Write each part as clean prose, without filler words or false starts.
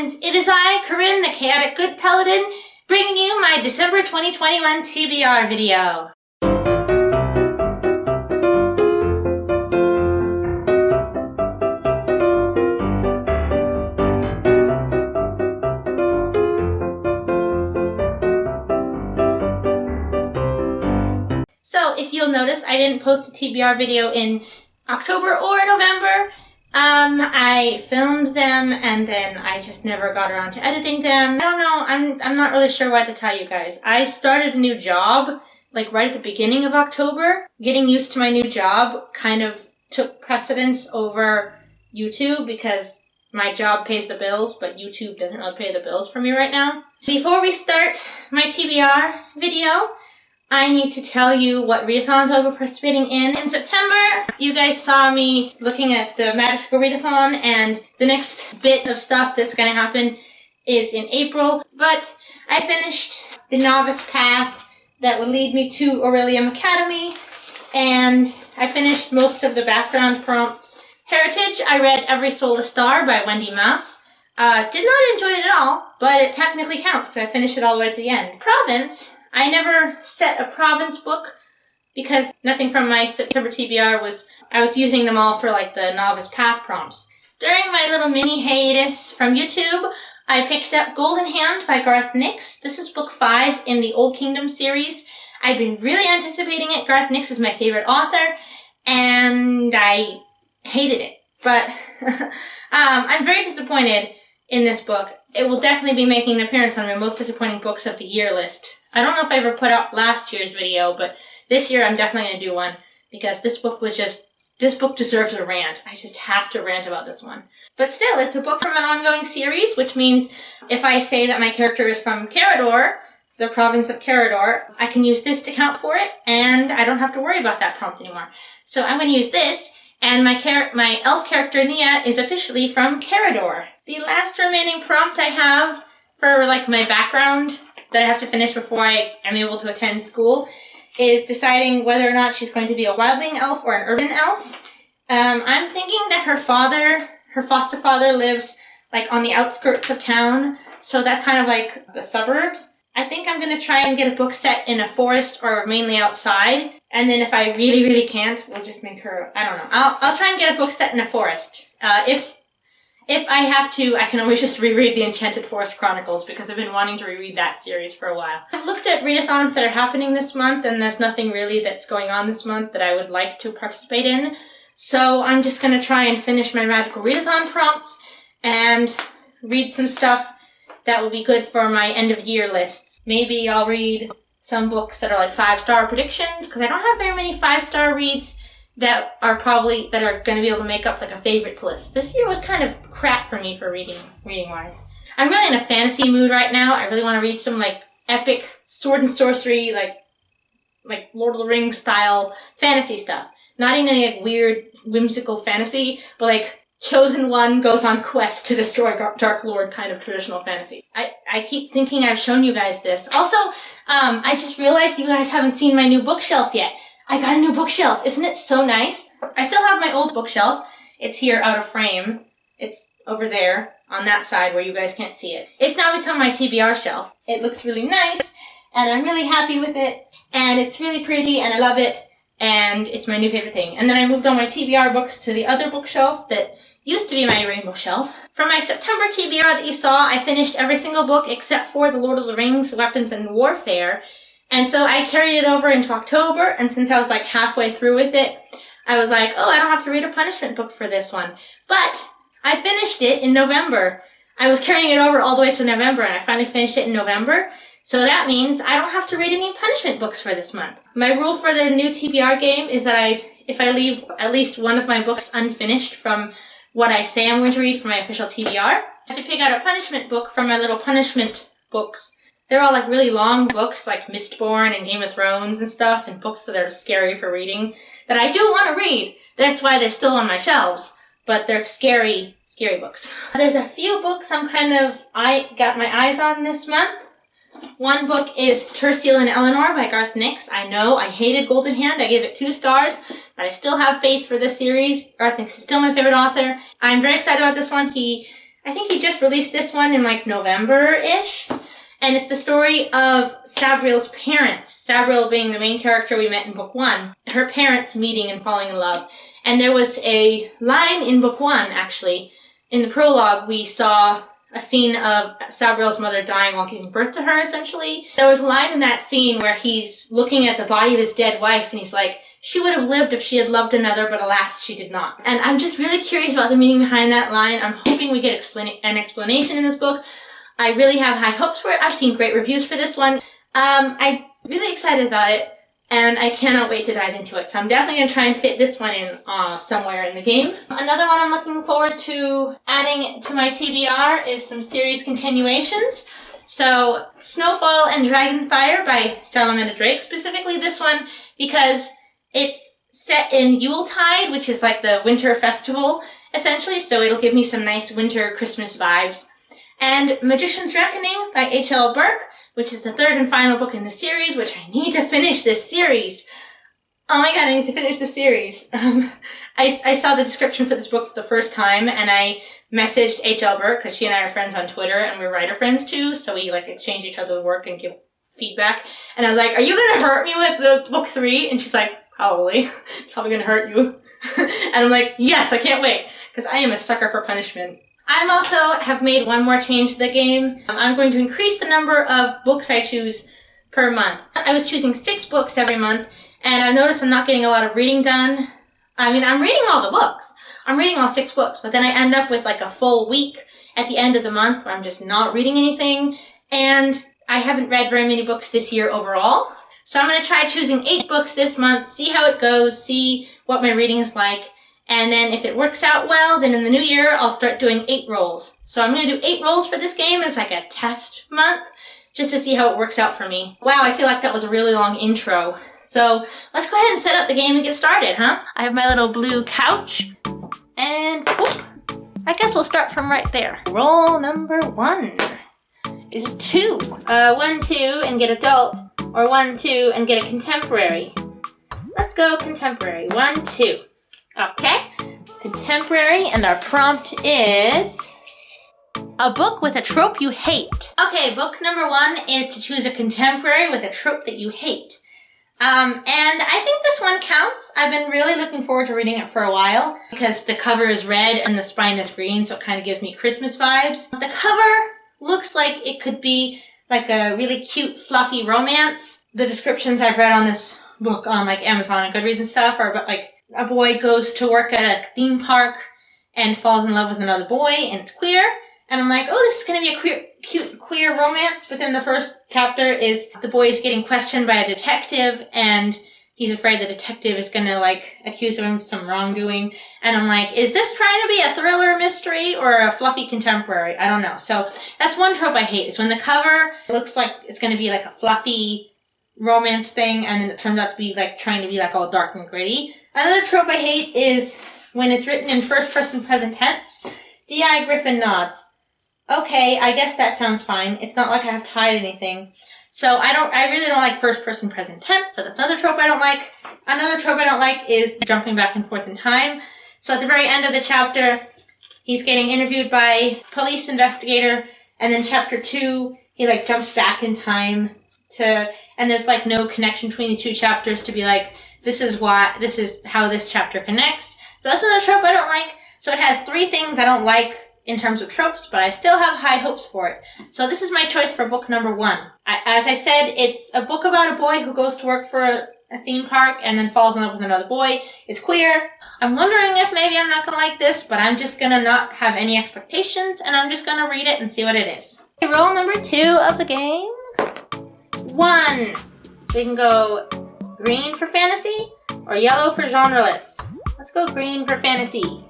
Paladins! It is I, Corinne, the Chaotic Good Paladin, bringing you my December 2021 TBR video. So, if you'll notice, I didn't post a TBR video in October or November. I filmed them and then I just never got around to editing them. I don't know, I'm not really sure what to tell you guys. I started a new job, like right at the beginning of October. Getting used to my new job kind of took precedence over YouTube because my job pays the bills, but YouTube doesn't really pay the bills for me right now. Before we start my TBR video, I need to tell you what readathons I'll be participating in. In September, you guys saw me looking at the Magical Readathon, and the next bit of stuff that's going to happen is in April. But I finished the novice path that would lead me to Aurelium Academy, and I finished most of the background prompts. Heritage, I read Every Soul a Star by Wendy Mouse. Did not enjoy it at all, but it technically counts because I finished it all the way to the end. Province, I never set a province book because nothing from my September TBR I was using them all for like the novice path prompts. During my little mini hiatus from YouTube, I picked up Golden Hand by Garth Nix. This is book 5 in the Old Kingdom series. I've been really anticipating it. Garth Nix is my favorite author, and I hated it. But I'm very disappointed in this book. It will definitely be making an appearance on my most disappointing books of the year list. I don't know if I ever put out last year's video, but this year I'm definitely going to do one because this book deserves a rant. I just have to rant about this one. But still, it's a book from an ongoing series, which means if I say that my character is from Carador, the province of Carador, I can use this to count for it, and I don't have to worry about that prompt anymore. So I'm going to use this, and my elf character, Nia, is officially from Carador. The last remaining prompt I have for like my background that I have to finish before I am able to attend school is deciding whether or not she's going to be a wildling elf or an urban elf. I'm thinking that her foster father lives like on the outskirts of town, so that's kind of like the suburbs. I think I'm going to try and get a book set in a forest or mainly outside, and then if I really, really can't, we'll just make her, I don't know. I'll try and get a book set in a forest. If I have to, I can always just reread the Enchanted Forest Chronicles because I've been wanting to reread that series for a while. I've looked at readathons that are happening this month, and there's nothing really that's going on this month that I would like to participate in. So I'm just going to try and finish my magical readathon prompts and read some stuff that will be good for my end of year lists. Maybe I'll read some books that are like 5-star predictions because I don't have very many 5-star reads that are going to be able to make up like a favorites list. This year was kind of crap for me for reading wise. I'm really in a fantasy mood right now. I really want to read some like epic sword and sorcery, like Lord of the Rings style fantasy stuff. Not even like weird whimsical fantasy, but like chosen one goes on quest to destroy Dark Lord kind of traditional fantasy. I keep thinking I've shown you guys this. Also, I just realized you guys haven't seen my new bookshelf yet. I got a new bookshelf. Isn't it so nice? I still have my old bookshelf. It's here out of frame. It's over there on that side where you guys can't see it. It's now become my TBR shelf. It looks really nice, and I'm really happy with it, and it's really pretty, and I love it, and it's my new favorite thing. And then I moved all my TBR books to the other bookshelf that used to be my rainbow shelf. From my September TBR that you saw, I finished every single book except for the Lord of the Rings, Weapons and Warfare. And so I carried it over into October, and since I was like halfway through with it, I was like, oh, I don't have to read a punishment book for this one. But I finished it in November. I was carrying it over all the way to November, and I finally finished it in November. So that means I don't have to read any punishment books for this month. My rule for the new TBR game is that if I leave at least one of my books unfinished from what I say I'm going to read for my official TBR, I have to pick out a punishment book from my little punishment books. They're all like really long books like Mistborn and Game of Thrones and stuff, and books that are scary for reading that I do want to read. That's why they're still on my shelves, but they're scary books. There's a few books I got my eyes on this month. One book is Terciel and Eleanor by Garth Nix. I know, I hated Golden Hand. I gave it 2 stars, but I still have faith for this series. Garth Nix is still my favorite author. I'm very excited about this one. He I think he just released this one in like November-ish. And it's the story of Sabriel's parents. Sabriel being the main character we met in book 1. Her parents meeting and falling in love. And there was a line in book 1, actually. In the prologue, we saw a scene of Sabriel's mother dying while giving birth to her, essentially. There was a line in that scene where he's looking at the body of his dead wife, and he's like, she would have lived if she had loved another, but alas, she did not. And I'm just really curious about the meaning behind that line. I'm hoping we get an explanation in this book. I really have high hopes for it. I've seen great reviews for this one. I'm really excited about it, and I cannot wait to dive into it. So I'm definitely going to try and fit this one in somewhere in the game. Another one I'm looking forward to adding to my TBR is some series continuations. So Snowfall and Dragonfire by Salamanda Drake, specifically this one because it's set in Yuletide, which is like the winter festival, essentially, so it'll give me some nice winter Christmas vibes. And Magician's Reckoning by H.L. Burke, which is the third and final book in the series, which I need to finish this series. Oh my god, I need to finish the series. I saw the description for this book for the first time, and I messaged H.L. Burke, because she and I are friends on Twitter, and we're writer friends too, so we like exchange each other's work and give feedback. And I was like, are you gonna hurt me with the book 3? And she's like, probably. It's probably gonna hurt you. And I'm like, yes, I can't wait, because I am a sucker for punishment. I'm also have made one more change to the game. I'm going to increase the number of books I choose per month. I was choosing 6 books every month, and I've noticed I'm not getting a lot of reading done. I mean, I'm reading all the books. I'm reading all 6 books, but then I end up with like a full week at the end of the month where I'm just not reading anything, and I haven't read very many books this year overall. So I'm going to try choosing 8 books this month, see how it goes, see what my reading is like. And then if it works out well, then in the new year, I'll start doing 8 rolls. So I'm going to do 8 rolls for this game as like a test month, just to see how it works out for me. Wow, I feel like that was a really long intro. So let's go ahead and set up the game and get started, huh? I have my little blue couch. And whoop, I guess we'll start from right there. Roll number 1 is a 2. 1, 2, and get adult. Or 1, 2, and get a contemporary. Let's go contemporary. 1, 2. Okay, contemporary, and our prompt is a book with a trope you hate. Okay, book number 1 is to choose a contemporary with a trope that you hate. And I think this one counts. I've been really looking forward to reading it for a while because the cover is red and the spine is green, so it kind of gives me Christmas vibes. The cover looks like it could be like a really cute, fluffy romance. The descriptions I've read on this book on like Amazon and Goodreads and stuff are about like a boy goes to work at a theme park and falls in love with another boy, and it's queer. And I'm like, oh, this is going to be a cute queer romance. But then the first chapter is the boy is getting questioned by a detective, and he's afraid the detective is going to, like, accuse him of some wrongdoing. And I'm like, is this trying to be a thriller mystery or a fluffy contemporary? I don't know. So that's one trope I hate, is when the cover looks like it's going to be like a fluffy romance thing, and then it turns out to be like trying to be like all dark and gritty. Another trope I hate is when it's written in first person present tense. D.I. Griffin nods. Okay, I guess that sounds fine. It's not like I have to hide anything. So I really don't like first person present tense, so that's another trope I don't like. Another trope I don't like is jumping back and forth in time. So at the very end of the chapter, he's getting interviewed by a police investigator, and then chapter 2, he like jumps back in time and there's like no connection between these 2 chapters to be like, this is how this chapter connects. So that's another trope I don't like. So it has 3 things I don't like in terms of tropes, but I still have high hopes for it. So this is my choice for book number 1. As I said, it's a book about a boy who goes to work for a theme park and then falls in love with another boy. It's queer. I'm wondering if maybe I'm not going to like this, but I'm just going to not have any expectations, and I'm just going to read it and see what it is. Okay, roll number 2 of the game. 1. So we can go green for fantasy or yellow for genreless. Let's go green for fantasy.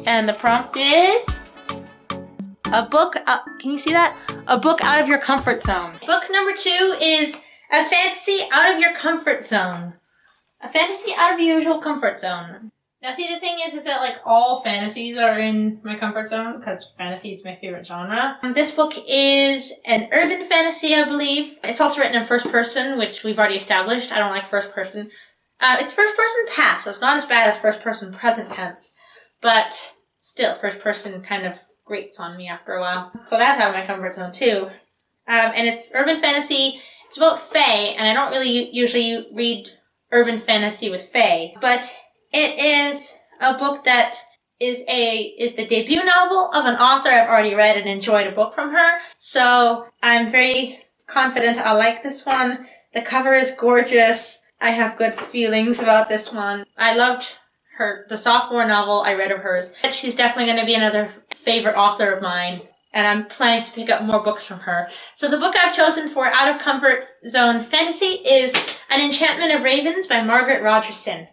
And the prompt is a book, can you see that? A book out of your comfort zone. Book number 2 is a fantasy out of your comfort zone. A fantasy out of your usual comfort zone. Now see, the thing is that like all fantasies are in my comfort zone because fantasy is my favorite genre. This book is an urban fantasy, I believe. It's also written in first person, which we've already established. I don't like first person. It's first person past, so it's not as bad as first person present tense. But still, first person kind of grates on me after a while. So that's out of my comfort zone too. And it's urban fantasy. It's about fae, and I don't really usually read urban fantasy with fae, but it is a book that is the debut novel of an author I've already read and enjoyed a book from her. So I'm very confident I'll like this one. The cover is gorgeous. I have good feelings about this one. I loved the sophomore novel I read of hers. She's definitely going to be another favorite author of mine, and I'm planning to pick up more books from her. So the book I've chosen for Out of Comfort Zone Fantasy is An Enchantment of Ravens by Margaret Rogerson.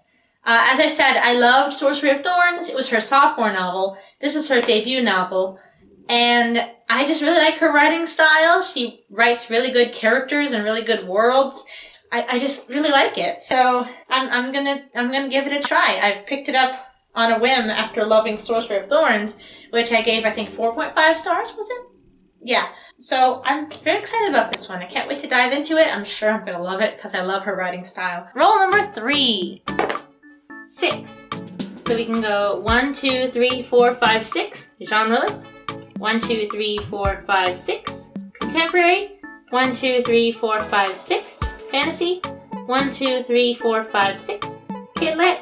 As I said, I loved Sorcery of Thorns. It was her sophomore novel. This is her debut novel. And I just really like her writing style. She writes really good characters and really good worlds. I just really like it. So I'm gonna give it a try. I picked it up on a whim after loving Sorcery of Thorns, which I gave, I think, 4.5 stars, was it? Yeah. So I'm very excited about this one. I can't wait to dive into it. I'm sure I'm gonna love it because I love her writing style. Roll number 3. 6. So we can go 1, 2, 3, 4, 5, 6. Genreless. 1, 2, 3, 4, 5, 6. Contemporary. 1, 2, 3, 4, 5, 6. Fantasy. 1, 2, 3, 4, 5, 6. Kidlit.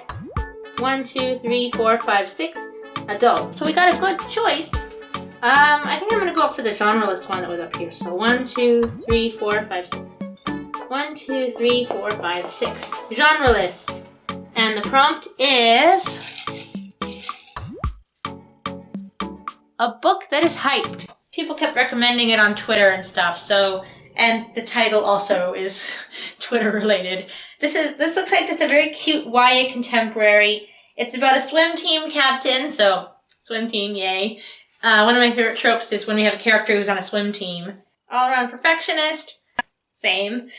1, 2, 3, 4, 5, 6. Adult. So we got a good choice. I think I'm gonna go up for the genreless one that was up here. So 1, 2, 3, 4, 5, 6. 1, 2, 3, 4, 5, 6. Genreless. And the prompt is a book that is hyped. People kept recommending it on Twitter and stuff, and the title also is Twitter related. This looks like just a very cute YA contemporary. It's about a swim team captain, so swim team, yay. One of my favorite tropes is when we have a character who's on a swim team. All around perfectionist, same.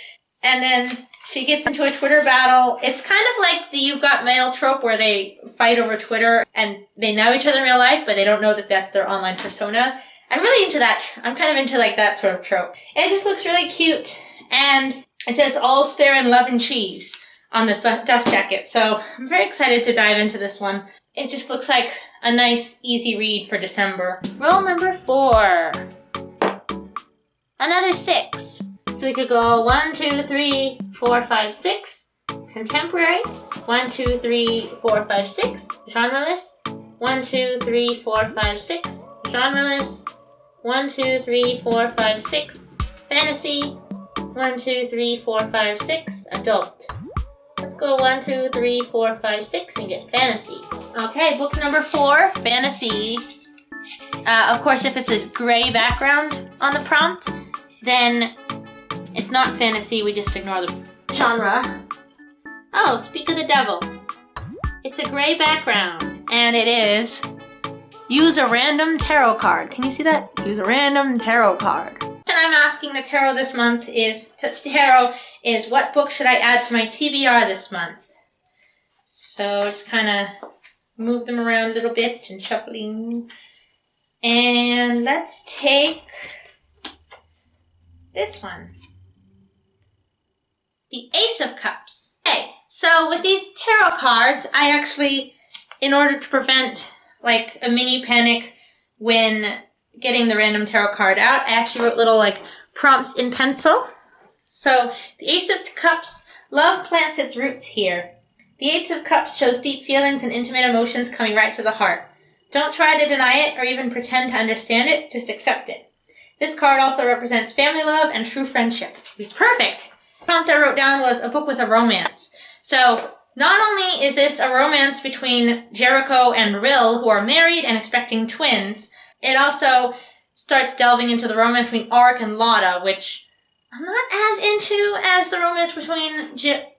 And then she gets into a Twitter battle. It's kind of like the You've Got Mail trope where they fight over Twitter and they know each other in real life, but they don't know that that's their online persona. I'm really into that. I'm kind of into like that sort of trope. It just looks really cute. And it says all's fair in love and cheese on the dust jacket. So I'm very excited to dive into this one. It just looks like a nice, easy read for December. Roll number 4. Another 6. So we could go 1, 2, 3, 4, 5, 6. Contemporary. 1, 2, 3, 4, 5, 6. Genreless. 1, 2, 3, 4, 5, 6. Genreless. 1, 2, 3, 4, 5, 6. Fantasy. 1, 2, 3, 4, 5, 6. Adult. Let's go 1, 2, 3, 4, 5, 6 and get fantasy. Okay, book number 4, fantasy. Of course, if it's a gray background on the prompt, then it's not fantasy, we just ignore the genre. Oh, speak of the devil. It's a gray background, and it is use a random tarot card. Can you see that? Use a random tarot card. The question I'm asking the tarot this month is, what book should I add to my TBR this month? So just kind of move them around a little bit and shuffling. And let's take this one. The Ace of Cups. Okay, so with these tarot cards, I actually, in order to prevent like a mini panic when getting the random tarot card out, I actually wrote little like prompts in pencil. So the Ace of Cups, love plants its roots here. The Ace of Cups shows deep feelings and intimate emotions coming right to the heart. Don't try to deny it or even pretend to understand it, just accept it. This card also represents family love and true friendship. It was perfect. The prompt I wrote down was a book with a romance. So not only is this a romance between Jericho and Rill, who are married and expecting twins, it also starts delving into the romance between Auric and Lotta, which I'm not as into as the romance between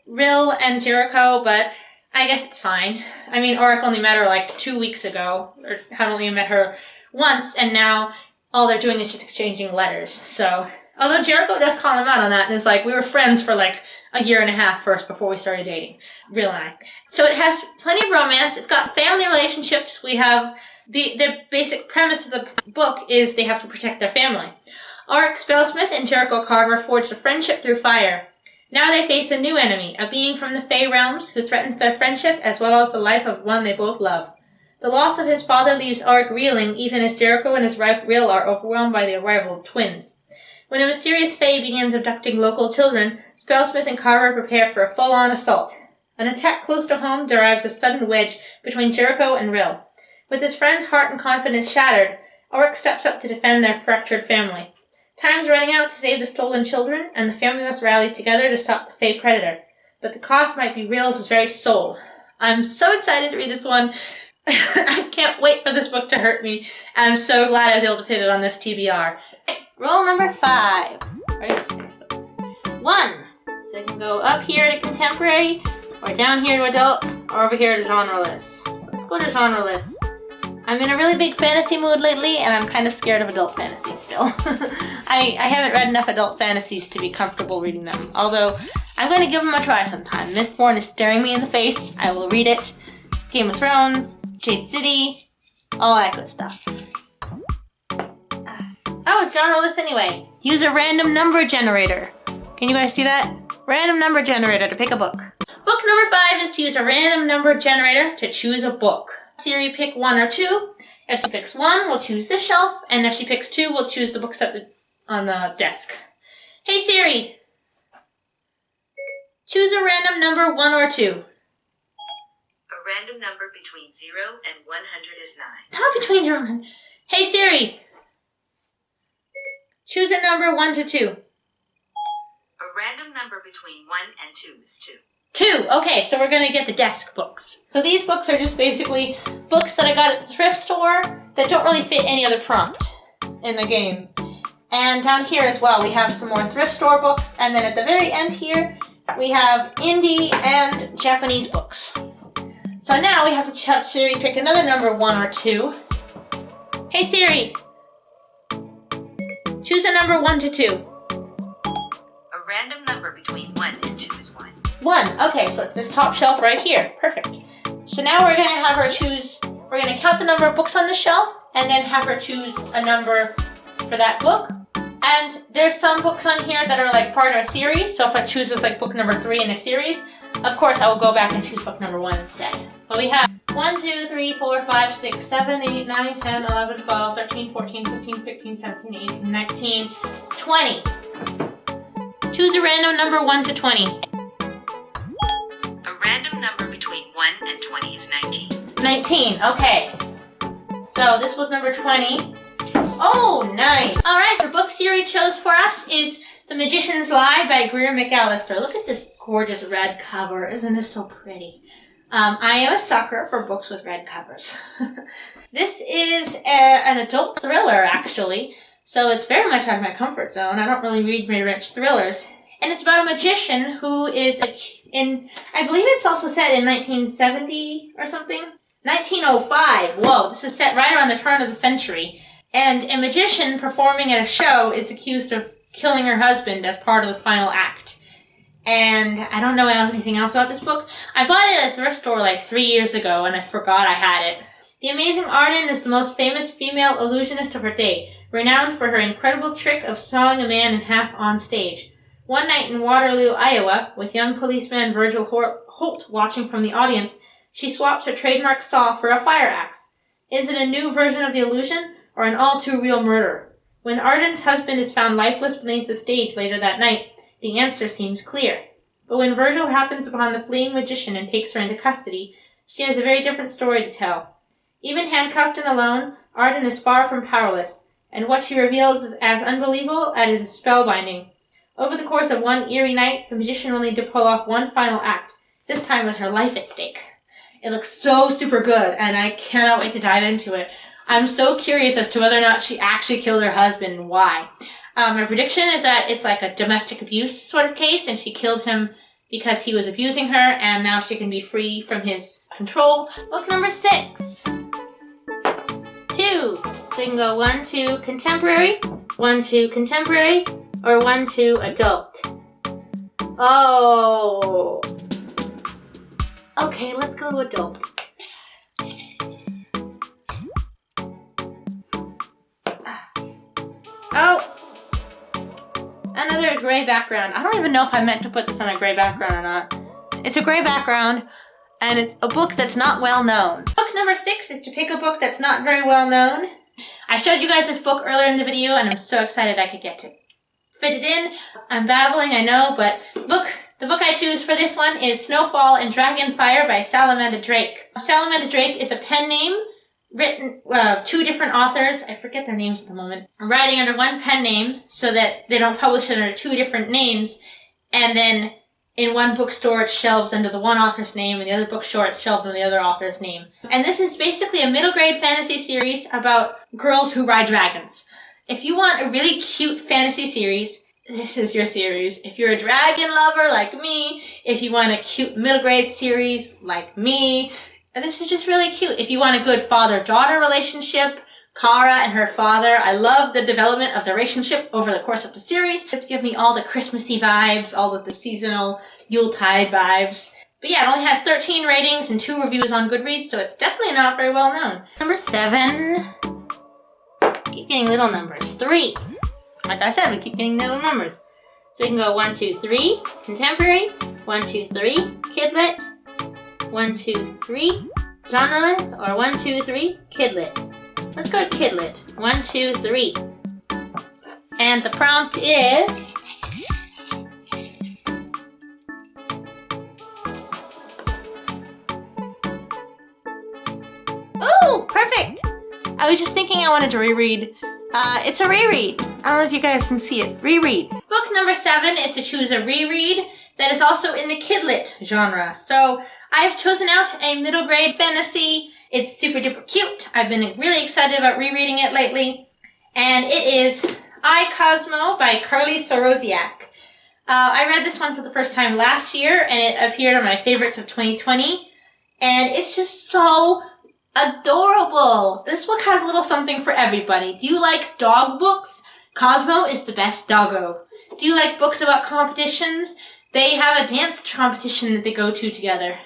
Rill and Jericho, but I guess it's fine. I mean, Auric only met her like 2 weeks ago, or had only met her once, and now all they're doing is just exchanging letters. So, although Jericho does call him out on that, and is like, we were friends for like a year and a half first before we started dating, Rill and I. So it has plenty of romance. It's got family relationships. We have the basic premise of the book is they have to protect their family. Auric Spellsmith and Jericho Carver forged a friendship through fire. Now they face a new enemy, a being from the Fey realms who threatens their friendship as well as the life of one they both love. The loss of his father leaves Auric reeling, even as Jericho and his wife Rill are overwhelmed by the arrival of twins. When a mysterious fae begins abducting local children, Spellsmith and Carver prepare for a full-on assault. An attack close to home derives a sudden wedge between Jericho and Rill. With his friend's heart and confidence shattered, Auric steps up to defend their fractured family. Time's running out to save the stolen children, and the family must rally together to stop the fae predator. But the cost might be Rill's very soul. I'm so excited to read this one. I can't wait for this book to hurt me. I'm so glad I was able to fit it on this TBR. Roll number 5. Ready? 1. So you can go up here to contemporary, or down here to adult, or over here to genreless. Let's go to genreless. I'm in a really big fantasy mood lately, and I'm kind of scared of adult fantasy still. I haven't read enough adult fantasies to be comfortable reading them, although I'm going to give them a try sometime. Mistborn is staring me in the face. I will read it. Game of Thrones, Jade City, all that good stuff. Oh, it's genreless anyway. Use a random number generator. Can you guys see that? Random number generator to pick a book. Book number 5 is to use a random number generator to choose a book. Siri, pick 1 or 2. If she picks 1, we'll choose this shelf, and if she picks 2, we'll choose the books on the desk. Hey Siri, choose a random number 1 or 2. A random number between 0 and 100 is 9. Not between 0 and 100. Hey Siri, choose a number 1 to 2. A random number between 1 and 2 is 2. 2. Okay, so we're going to get the desk books. So these books are just basically books that I got at the thrift store that don't really fit any other prompt in the game. And down here as well, we have some more thrift store books. And then at the very end here, we have indie and Japanese books. So now we have to have Siri pick another number 1 or 2. Hey Siri, choose a number 1 to 2. A random number between 1 and 2 is 1. 1. Okay, so it's this top shelf right here. Perfect. So now we're going to have her choose, we're going to count the number of books on the shelf and then have her choose a number for that book. And there's some books on here that are like part of a series. So if I choose like book number 3 in a series, of course I will go back and choose book number 1 instead. But we have 1, 2, 3, 4, 5, 6, 7, 8, 9, 10, 11, 12, 13, 14, 15, 16, 17, 18, 19, 20. Choose a random number 1 to 20. A random number between 1 and 20 is 19. 19, okay. So this was number 20. Oh, nice. All right, the book Siri chose for us is The Magician's Lie by Greer McAllister. Look at this gorgeous red cover. Isn't this so pretty? I am a sucker for books with red covers. This is an adult thriller, actually. So it's very much out of my comfort zone. I don't really read very rich thrillers. And it's about a magician who is I believe it's also set in 1970 or something. 1905. Whoa, this is set right around the turn of the century. And a magician performing at a show is accused of killing her husband as part of the final act. And I don't know anything else about this book. I bought it at a thrift store like 3 years ago and I forgot I had it. The amazing Arden is the most famous female illusionist of her day, renowned for her incredible trick of sawing a man in half on stage. One night in Waterloo, Iowa, with young policeman Virgil Holt watching from the audience, she swapped her trademark saw for a fire axe. Is it a new version of the illusion, or an all-too-real murder? When Arden's husband is found lifeless beneath the stage later that night, the answer seems clear. But when Virgil happens upon the fleeing magician and takes her into custody, she has a very different story to tell. Even handcuffed and alone, Arden is far from powerless, and what she reveals is as unbelievable as it is spellbinding. Over the course of one eerie night, the magician will need to pull off one final act, this time with her life at stake. It looks so super good, and I cannot wait to dive into it. I'm so curious as to whether or not she actually killed her husband and why. My prediction is that it's like a domestic abuse sort of case, and she killed him because he was abusing her, and now she can be free from his control. Book number 6. 2. So you can go 1 to contemporary, 1 to contemporary, or 1 to adult. Oh. Okay, let's go to adult. Oh. Another gray background. I don't even know if I meant to put this on a gray background or not. It's a gray background, and it's a book that's not well known. Book number 6 is to pick a book that's not very well known. I showed you guys this book earlier in the video, and I'm so excited I could get to fit it in. I'm babbling, I know, but the book I choose for this one is Snowfall and Dragonfire by Salamander Drake. Salamander Drake is a pen name written, two different authors, I forget their names at the moment, writing under one pen name so that they don't publish it under 2 different names, and then in one bookstore it's shelved under the one author's name, and the other bookstore it's shelved under the other author's name. And this is basically a middle grade fantasy series about girls who ride dragons. If you want a really cute fantasy series, this is your series. If you're a dragon lover like me, if you want a cute middle grade series like me, this is just really cute. If you want a good father-daughter relationship, Kara and her father, I love the development of the relationship over the course of the series. It gives me all the Christmassy vibes, all of the seasonal Yuletide vibes. But yeah, it only has 13 ratings and 2 reviews on Goodreads, so it's definitely not very well known. Number 7. Keep getting little numbers. 3. Like I said, we keep getting little numbers. So we can go 1, 2, 3, contemporary, 1, 2, 3, kidlit, 1, 2, 3, genreless, or 1, 2, 3, kidlit. Let's go to kidlit. 1, 2, 3. And the prompt is... Ooh, perfect! I was just thinking I wanted to reread. It's a reread. I don't know if you guys can see it. Reread. Book number 7 is to choose a reread that is also in the kidlit genre. So I've chosen out a middle grade fantasy. It's super duper cute. I've been really excited about rereading it lately. And it is I, Cosmo by Carly Sorosiak. I read this one for the first time last year, and it appeared on my favorites of 2020. And it's just so adorable. This book has a little something for everybody. Do you like dog books? Cosmo is the best doggo. Do you like books about competitions? They have a dance competition that they go to together.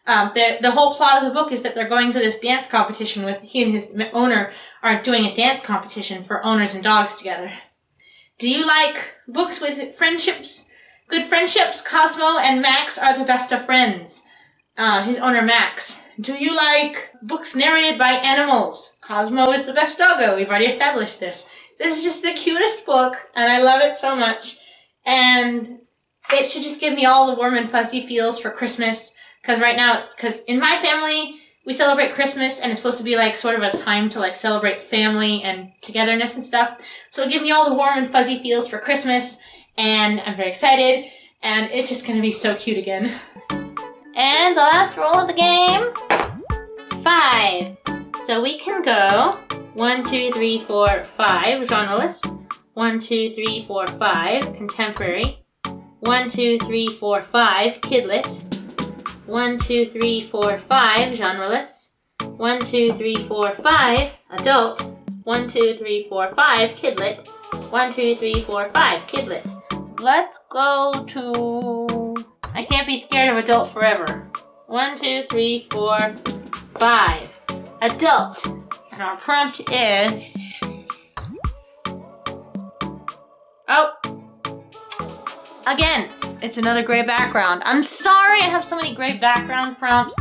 The whole plot of the book is that they're going to this dance competition with he and his owner are doing a dance competition for owners and dogs together. Do you like books with friendships? Good friendships? Cosmo and Max are the best of friends. His owner Max. Do you like books narrated by animals? Cosmo is the best doggo. We've already established this. This is just the cutest book, and I love it so much. And it should just give me all the warm and fuzzy feels for Christmas. Because in my family, we celebrate Christmas, and it's supposed to be like sort of a time to like celebrate family and togetherness and stuff. So it'll give me all the warm and fuzzy feels for Christmas, and I'm very excited, and it's just going to be so cute again. And the last roll of the game, 5. So we can go 1, 2, 3, 4, 5, genreless. 1, 2, 3, 4, 5, contemporary. 1, 2, 3, 4, 5, kidlit. 1, 2, 3, 4, 5, genreless. 1, 2, 3, 4, 5, adult. 1, 2, 3, 4, 5, kidlit. 1, 2, 3, 4, 5, kidlit. Let's go to... I can't be scared of adult forever. 1, 2, 3, 4, 5. Adult. And our prompt is... Oh! Again, it's another gray background. I'm sorry I have so many gray background prompts.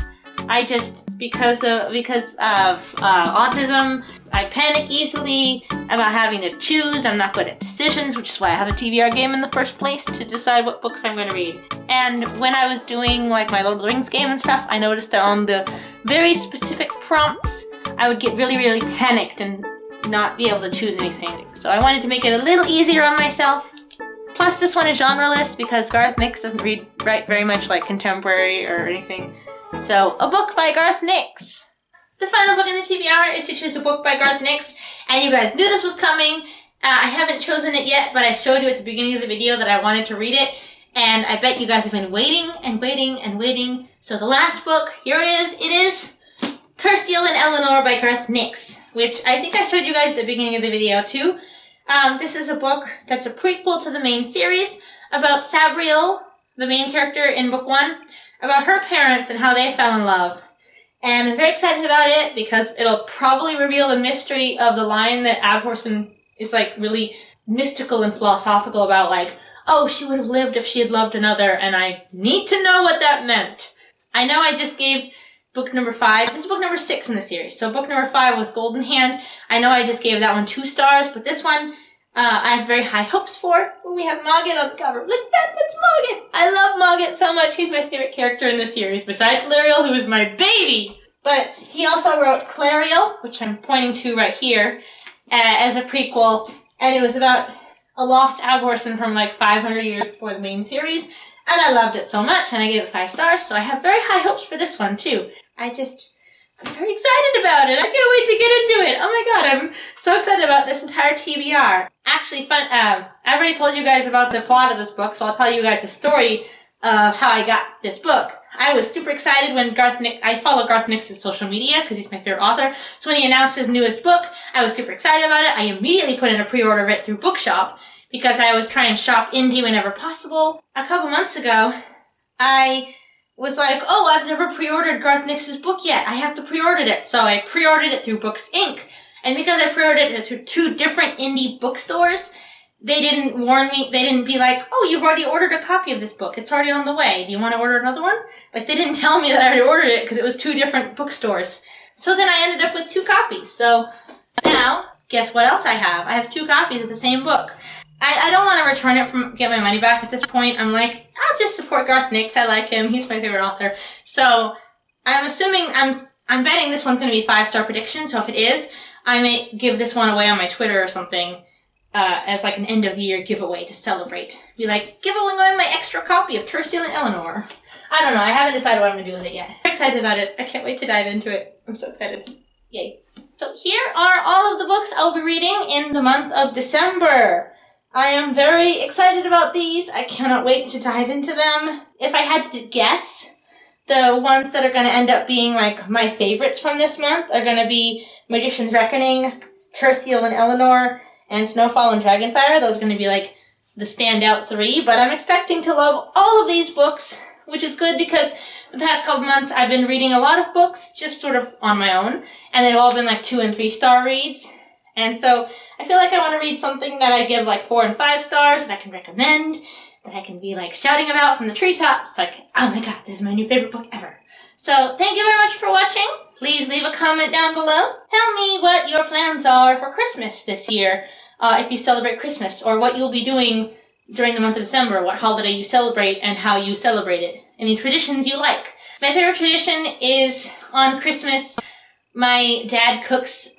Because of autism, I panic easily about having to choose. I'm not good at decisions, which is why I have a TBR game in the first place to decide what books I'm going to read. And when I was doing like my Lord of the Rings game and stuff, I noticed that on the very specific prompts, I would get really, really panicked and not be able to choose anything. So I wanted to make it a little easier on myself. Plus, this one is genreless because Garth Nix doesn't write very much like contemporary or anything. So, a book by Garth Nix. The final book in the TBR is to choose a book by Garth Nix, and you guys knew this was coming. I haven't chosen it yet, but I showed you at the beginning of the video that I wanted to read it, and I bet you guys have been waiting and waiting and waiting. So the last book, here it is. It is Tertial and Eleanor by Garth Nix, which I think I showed you guys at the beginning of the video too. This is a book that's a prequel to the main series about Sabriel, the main character in book 1, about her parents and how they fell in love. And I'm very excited about it because it'll probably reveal the mystery of the line that Abhorsen is like really mystical and philosophical about, like, oh, she would have lived if she had loved another, and I need to know what that meant. I know I just gave book number 5. This is book number 6 in the series. So book number 5 was Golden Hand. I know I just gave that one 2 stars, but this one I have very high hopes for. We have Mogget on the cover. Look at that, that's Mogget. I love Mogget so much. He's my favorite character in the series, besides Liriel, who is my baby. But he also wrote Clariel, which I'm pointing to right here, as a prequel, and it was about a lost Algorson from like 500 years before the main series, and I loved it so much, and I gave it 5 stars, so I have very high hopes for this one, too. I'm very excited about it. I can't wait to get into it. Oh my god, I'm so excited about this entire TBR. Actually, I already told you guys about the plot of this book, so I'll tell you guys a story of how I got this book. I was super excited when I follow Garth Nix's social media because he's my favorite author. So when he announced his newest book, I was super excited about it. I immediately put in a pre-order of it through Bookshop because I was trying to shop indie whenever possible. A couple months ago, I was like, oh, I've never pre-ordered Garth Nix's book yet. I have to pre-order it. So I pre-ordered it through Books Inc. And because I pre-ordered it through 2 different indie bookstores, they didn't warn me. They didn't be like, oh, you've already ordered a copy of this book. It's already on the way. Do you want to order another one? Like, they didn't tell me that I already ordered it because it was 2 different bookstores. So then I ended up with 2 copies. So now, guess what else I have? I have 2 copies of the same book. I don't want to return it get my money back at this point. I'm like, I'll just support Garth Nix. I like him. He's my favorite author. So I'm assuming, I'm betting this one's going to be 5-star prediction. So if it is, I may give this one away on my Twitter or something. As like an end of the year giveaway to celebrate. Be like, give away my extra copy of Tertial and Eleanor. I don't know, I haven't decided what I'm gonna do with it yet. I'm excited about it. I can't wait to dive into it. I'm so excited. Yay. So here are all of the books I'll be reading in the month of December. I am very excited about these. I cannot wait to dive into them. If I had to guess, the ones that are gonna end up being like my favorites from this month are gonna be Magician's Reckoning, Tertial and Eleanor, and Snowfall and Dragonfire. Those are going to be like the standout 3, but I'm expecting to love all of these books, which is good because the past couple months I've been reading a lot of books just sort of on my own, and they've all been like 2- and 3-star reads. And so I feel like I want to read something that I give like 4 and 5 stars that I can recommend, that I can be like shouting about from the treetops, like, oh my god, this is my new favorite book ever. So thank you very much for watching. Please leave a comment down below. Tell me what your plans are for Christmas this year. If you celebrate Christmas, or what you'll be doing during the month of December, what holiday you celebrate, and how you celebrate it. Any traditions you like. My favorite tradition is on Christmas, my dad cooks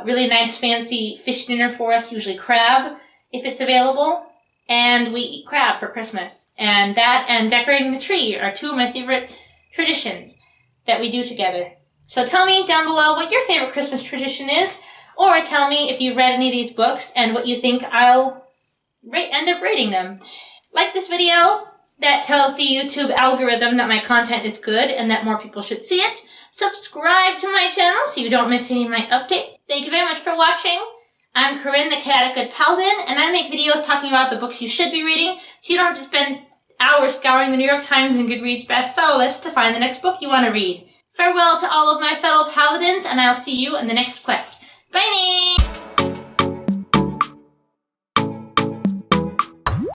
really nice fancy fish dinner for us, usually crab, if it's available, and we eat crab for Christmas. And that and decorating the tree are 2 of my favorite traditions that we do together. So tell me down below what your favorite Christmas tradition is, or tell me if you've read any of these books and what you think I'll end up rating them. Like this video, that tells the YouTube algorithm that my content is good and that more people should see it. Subscribe to my channel so you don't miss any of my updates. Thank you very much for watching. I'm Corinne, the Chaotic Good Paladin, and I make videos talking about the books you should be reading so you don't have to spend hours scouring the New York Times and Goodreads bestseller list to find the next book you want to read. Farewell to all of my fellow paladins, and I'll see you in the next quest. Bye!